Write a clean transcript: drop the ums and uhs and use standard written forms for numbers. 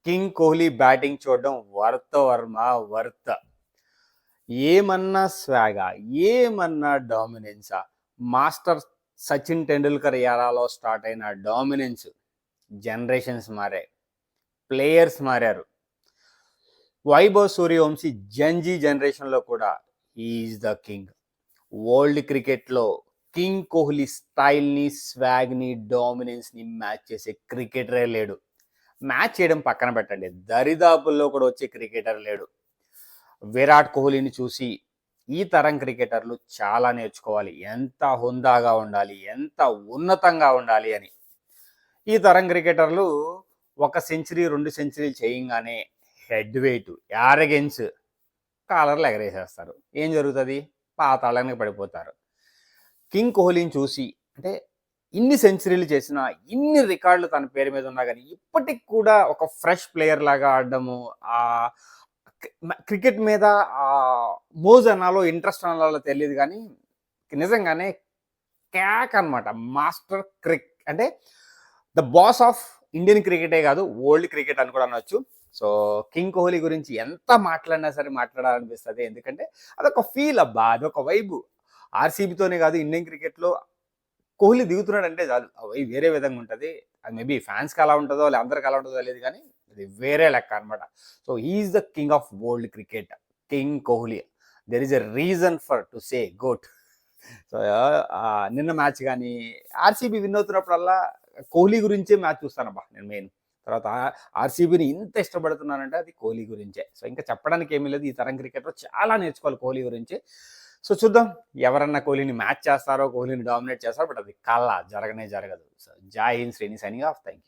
King Kohli batting చూడడం Varma worth. ఏమన్నా స్వాగా, ఏమన్నా డామినెన్సా. మాస్టర్ సచిన్ టెండూల్కర్ ఎరాలో స్టార్ట్ అయిన డామినెన్స్. జనరేషన్స్ మారాయి, ప్లేయర్స్ మారారు. వైభవ్ సూర్యవంశీ జంజీ జనరేషన్లో కూడా ఈజ్ ద కింగ్. వరల్డ్ క్రికెట్లో కింగ్ కోహ్లీ స్టైల్ని, స్వాగ్ని, డామినెన్స్ని మ్యాచ్ చేసే క్రికెటరే లేడు. మ్యాచ్ చేయడం పక్కన పెట్టండి, దరిదాపుల్లో కూడా వచ్చే క్రికెటర్ లేడు. విరాట్ కోహ్లీని చూసి ఈ తరం క్రికెటర్లు చాలా నేర్చుకోవాలి. ఎంత హుందాగా ఉండాలి, ఎంత ఉన్నతంగా ఉండాలి అని. ఈ తరం క్రికెటర్లు 1 సెంచరీ 2 సెంచరీలు చేయంగానే హెడ్ వెయిట్, యారగెన్స్, కాలర్లు ఎగరేసేస్తారు. ఏం జరుగుతుంది? పాతాళానికి పడిపోతారు. కింగ్ కోహ్లీని చూసి, అంటే ఇన్ని సెంచరీలు చేసినా, ఇన్ని రికార్డులు తన పేరు మీద ఉన్నా కానీ ఇప్పటికి కూడా ఒక ఫ్రెష్ ప్లేయర్ లాగా ఆడడము, క్రికెట్ మీద మోజ్ అనాలో ఇంట్రెస్ట్ అనాలో తెలియదు కానీ నిజంగానే క్యాక్ అనమాట. మాస్టర్ అంటే ద బాస్ ఆఫ్ ఇండియన్ క్రికెటే కాదు, వరల్డ్ క్రికెట్ అని కూడా అనొచ్చు. సో కింగ్ కోహ్లీ గురించి ఎంత మాట్లాడినా సరే మాట్లాడాలనిపిస్తుంది. ఎందుకంటే అదొక ఫీల్ అబ్బా, అదొక వైబు. ఆర్సీబీతోనే కాదు, ఇండియన్ క్రికెట్లో కోహ్లీ దిగుతున్నాడంటే చాలు అవి వేరే విధంగా ఉంటుంది. అది మేబీ ఫ్యాన్స్కి అలా ఉంటుందో లేదా అందరికి అలా ఉంటుందో తెలియదు కానీ అది వేరే లెక్క అనమాట. So he's the king of world cricket, king Kohli. There is a reason for to say GOAT. So నిన్న మ్యాచ్ కానీ ఆర్సీబీ విన్ అవుతున్నప్పుడల్లా కోహ్లీ గురించే మ్యాచ్ చూస్తానబ్బా నేను మెయిన్. తర్వాత ఆర్సీబీని ఇంత ఇష్టపడుతున్నానంటే అది కోహ్లీ గురించే. సో ఇంకా చెప్పడానికి ఏమీ లేదు. ఈ తరం క్రికెట్లో చాలా నేర్చుకోవాలి కోహ్లీ గురించి. సో చూద్దాం ఎవరన్నా కోహ్లీని మ్యాచ్ చేస్తారో, కోహ్లీని డామినేట్ చేస్తారో. బట్ అది కల్లా జరగనే జరగదు. సో జై హింద్, శ్రేణి సైనింగ్ ఆఫ్. Thank you.